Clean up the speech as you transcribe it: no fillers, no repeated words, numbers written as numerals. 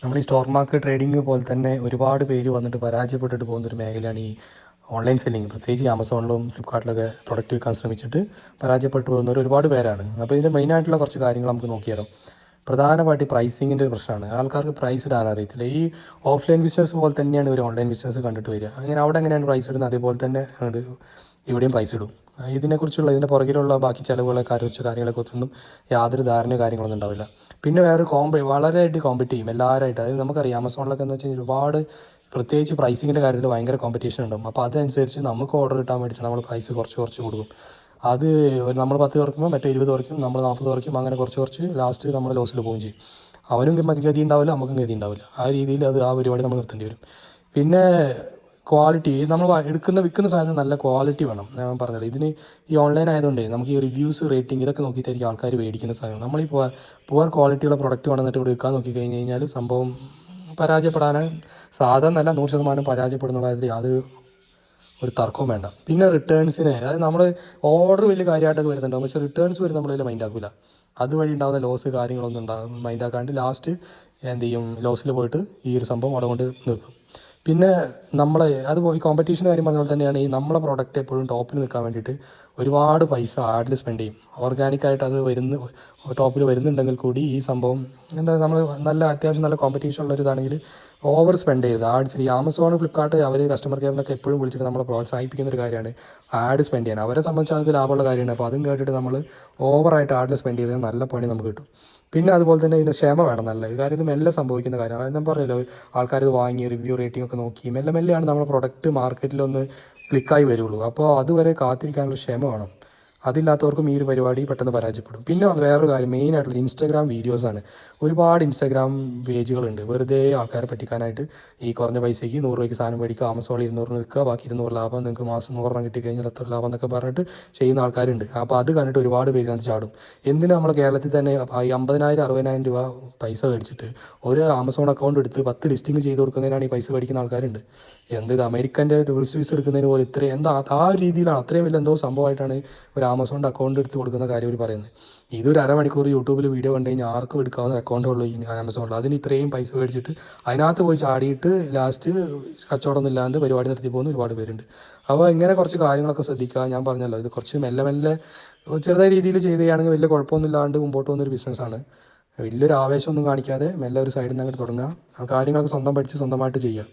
നമ്മൾ ഈ stock market trading പോലെ തന്നെ ഒരുപാട് പേര് വന്നിട്ട് പരാജയപ്പെട്ടിട്ട് പോകുന്നൊരു മേഖലയാണ് ഈ ഓൺലൈൻ സെല്ലിങ്. പ്രത്യേകിച്ച് ആമസോണിലും ഫ്ലിപ്കാർട്ടിലൊക്കെ പ്രൊഡക്റ്റ് വിൽക്കാൻ ശ്രമിച്ചിട്ട് പരാജയപ്പെട്ടു പോകുന്നവർ ഒരുപാട് പേരാണ്. അപ്പോൾ ഇതിൻ്റെ മെയിനായിട്ടുള്ള കുറച്ച് കാര്യങ്ങൾ നമുക്ക് നോക്കിയാലോ. പ്രധാനമായിട്ട് പ്രൈസിങ്ങിൻ്റെ ഒരു പ്രശ്നമാണ്. ആൾക്കാർക്ക് പ്രൈസ് ഇടാൻ അറിയത്തില്ല. ഈ ഓഫ്ലൈൻ ബിസിനസ് പോലെ തന്നെയാണ് ഇവർ ഓൺലൈൻ ബിസിനസ് കണ്ടിട്ട് വരിക. അങ്ങനെ അവിടെ എങ്ങനെയാണ് പ്രൈസ് ഇടുന്നത് അതേപോലെ തന്നെ ഇവിടെയും പ്രൈസ് ഇടും. ഇതിനെക്കുറിച്ചുള്ള ഇതിൻ്റെ പുറകിലുള്ള ബാക്കി ചിലവുകളൊക്കെ ആലോചിച്ച കാര്യങ്ങളെക്കുറിച്ചൊന്നും യാതൊരു ധാരണയോ കാര്യങ്ങളൊന്നും ഉണ്ടാവില്ല. പിന്നെ വേറെ വളരെയായിട്ട് കോമ്പറ്റ് ചെയ്യും എല്ലാവരായിട്ട്. അതായത് നമുക്കറിയാം ആമസോണിലൊക്കെ എന്ന് വെച്ച് കഴിഞ്ഞാൽ ഒരുപാട് പ്രത്യേകിച്ച് പ്രൈസിങ്ങിൻ്റെ കാര്യത്തിൽ ഭയങ്കര കോമ്പറ്റീഷൻ ഉണ്ടാകും. അപ്പോൾ അതനുസരിച്ച് നമുക്ക് ഓർഡർ കിട്ടാൻ വേണ്ടിയിട്ട് നമ്മൾ പ്രൈസ് കുറച്ച് കൊടുക്കും. അത് നമ്മൾ 10 കുറയ്ക്കുമ്പോൾ മറ്റേ 20 കുറയ്ക്കും, നമ്മൾ 40 കുറയ്ക്കും, അങ്ങനെ കുറച്ച് ലാസ്റ്റ് നമ്മൾ ലോസിൽ പോവുകയും ചെയ്യും. അവനും ഗതി ഉണ്ടാവില്ല, നമുക്കും ഗതി ഉണ്ടാവില്ല. ആ രീതിയിൽ ആ പരിപാടി നമ്മൾ നിർത്തേണ്ടി വരും. പിന്നെ ക്വാളിറ്റി, നമ്മൾ വിൽക്കുന്ന സാധനം നല്ല ക്വാളിറ്റി വേണം. ഞാൻ പറഞ്ഞത് ഇതിന് ഈ ഓൺലൈൻ ആയതുകൊണ്ട് നമുക്ക് ഈ റിവ്യൂസ് റേറ്റിംഗ് ഇതൊക്കെ നോക്കിയിട്ടായിരിക്കും ആൾക്കാർ മേടിക്കുന്ന സാധനം. നമ്മൾ ഈ പുവർ ക്വാളിറ്റിയുള്ള പ്രൊഡക്റ്റ് വേണമെന്നിട്ട് ഇവിടെ വിൽക്കാൻ നോക്കി കഴിഞ്ഞ് കഴിഞ്ഞാൽ സംഭവം പരാജയപ്പെടാനാണ് സാധാരണ 100% പരാജയപ്പെടുന്ന കാര്യത്തിൽ ഒരു തർക്കവും വേണ്ട. പിന്നെ റിട്ടേൺസിന്, അതായത് നമ്മൾ ഓർഡർ വലിയ കാര്യമായിട്ടൊക്കെ വരുന്നുണ്ടാവും, പക്ഷേ റിട്ടേൺസ് വരും നമ്മളതിൽ മൈൻഡ് ആക്കില്ല. അതുവഴി ഉണ്ടാകുന്ന ലോസ് കാര്യങ്ങളൊന്നും മൈൻഡ് ആക്കാണ്ട് ലാസ്റ്റ് എന്ത് ചെയ്യും, ലോസിൽ പോയിട്ട് ഈ ഒരു സംഭവം അവിടെ കൊണ്ട് നിർത്തും. പിന്നെ ഈ കോമ്പറ്റീഷൻ കാര്യം പറഞ്ഞ പോലെ തന്നെയാണ് ഈ നമ്മളെ പ്രോഡക്റ്റ് എപ്പോഴും ടോപ്പിൽ നിൽക്കാൻ വേണ്ടിയിട്ട് ഒരുപാട് പൈസ ആഡിൽ സ്പെൻഡ് ചെയ്യും. ഓർഗാനിക്കായിട്ട് അത് ടോപ്പിൽ വരുന്നുണ്ടെങ്കിൽ കൂടി ഈ സംഭവം നമ്മൾ അത്യാവശ്യം നല്ല കോമ്പറ്റീഷൻ ഉള്ളൊരിതാണെങ്കിൽ ഓവർ സ്പെൻഡ് ചെയ്തത് ആഡ്സിൽ. ഈ ആമസോൺ ഫ്ലിപ്കാർട്ട് അവർ കസ്റ്റമർ കെയറിനൊക്കെ എപ്പോഴും വിളിച്ചിട്ട് നമ്മളെ പ്രോത്സാഹിപ്പിക്കുന്ന ഒരു കാര്യമാണ് ആഡ് സ്പെൻഡ് ചെയ്യാൻ. അവരെ സംബന്ധിച്ച് അത് ലാഭമുള്ള കാര്യമാണ്. അപ്പോൾ അതും കേട്ടിട്ട് നമ്മൾ ഓവറായിട്ട് ആഡിൽ സ്പെൻഡ് ചെയ്താൽ നല്ല പണി നമുക്ക് കിട്ടും. പിന്നെ അതുപോലെ തന്നെ ഇതിന് ക്ഷമ വേണം. നല്ല കാര്യം ഇത് മെല്ലെ സംഭവിക്കുന്ന കാര്യമാണ്. അതായത് ഞാൻ പറഞ്ഞല്ലോ, ആൾക്കാർ ഇത് വാങ്ങി റിവ്യൂ റേറ്റിംഗ് ഒക്കെ നോക്കി മെല്ലെയാണ് നമ്മുടെ പ്രൊഡക്റ്റ് മാർക്കറ്റിലൊന്ന് ക്ലിക്കായി വരുള്ളൂ. അപ്പോൾ അതുവരെ കാത്തിരിക്കാനുള്ള ക്ഷമ വേണം. അതില്ലാത്തവർക്കും ഈ ഒരു പരിപാടി പെട്ടെന്ന് പരാജയപ്പെടും. പിന്നെ വേറൊരു കാര്യം മെയിനായിട്ടുള്ള ഇൻസ്റ്റാഗ്രാം വീഡിയോസാണ്. ഒരുപാട് ഇൻസ്റ്റാഗ്രാം പേജുകളുണ്ട് വെറുതെ ആൾക്കാരെ പറ്റിക്കാനായിട്ട്. ഈ കുറഞ്ഞ പൈസയ്ക്ക് 100 രൂപയ്ക്ക് സാധനം മേടിക്കുക, ആമസോണിൽ 200 വിൽക്കുക, ബാക്കി 200 ലാഭം, നിങ്ങൾക്ക് മാസം 100 കിട്ടിക്കഴിഞ്ഞാൽ എത്ര ലാഭം എന്നൊക്കെ പറഞ്ഞിട്ട് ചെയ്യുന്ന ആൾക്കാരുണ്ട്. അപ്പോൾ അത് കണ്ടിട്ട് ഒരുപാട് പേര് അത് ചാടും. എന്തിനാ നമ്മൾ കേരളത്തിൽ തന്നെ 50,000 60,000 രൂപ പൈസ മേടിച്ചിട്ട് ഒരു ആമസോൺ അക്കൗണ്ട് എടുത്ത് 10 ലിസ്റ്റിംഗ് ചെയ്ത് കൊടുക്കുന്നതിനാണ് ഈ പൈസ മേടിക്കുന്ന ആൾക്കാരുണ്ട്. ഇത് അമേരിക്കൻ്റെ ടൂറിസ്റ്റ് വിസ എടുക്കുന്നതിന് പോലെ ആ രീതിയിലാണ്, അത്രയും വലിയ എന്തോ സംഭവമായിട്ടാണ് ഒരു ആമസോണിൻ്റെ അക്കൗണ്ട് എടുത്ത് കൊടുക്കുന്ന കാര്യം അവർ പറയുന്നത്. ഇതൊരു അരമണിക്കൂർ യൂട്യൂബിൽ വീഡിയോ കണ്ടു കഴിഞ്ഞാൽ ആർക്കും എടുക്കാവുന്ന അക്കൗണ്ടുള്ളൂ ഈ ആമസോണിൽ. അതിന് ഇത്രയും പൈസ മേടിച്ചിട്ട് അതിനകത്ത് പോയി ചാടിയിട്ട് ലാസ്റ്റ് കച്ചവടമൊന്നും ഇല്ലാണ്ട് പരിപാടി നിർത്തി പോകുന്ന ഒരുപാട് പേരുണ്ട്. അപ്പോൾ ഇങ്ങനെ കുറച്ച് കാര്യങ്ങളൊക്കെ ശ്രദ്ധിക്കുക. ഞാൻ പറഞ്ഞല്ലോ, ഇത് കുറച്ച് മെല്ലെ ചെറുതായ രീതിയിൽ ചെയ്യുകയാണെങ്കിൽ വലിയ കുഴപ്പമൊന്നും ഇല്ലാണ്ട് മുമ്പോട്ട് പോകുന്നൊരു ബിസിനസ്സാണ്. വലിയൊരു ആവേശമൊന്നും കാണിക്കാതെ മെല്ലെ ഒരു സൈഡിൽ നിന്ന് അങ്ങോട്ട് തുടങ്ങുക. ആ കാര്യങ്ങളൊക്കെ സ്വന്തം പഠിച്ച് സ്വന്തമായിട്ട് ചെയ്യുക.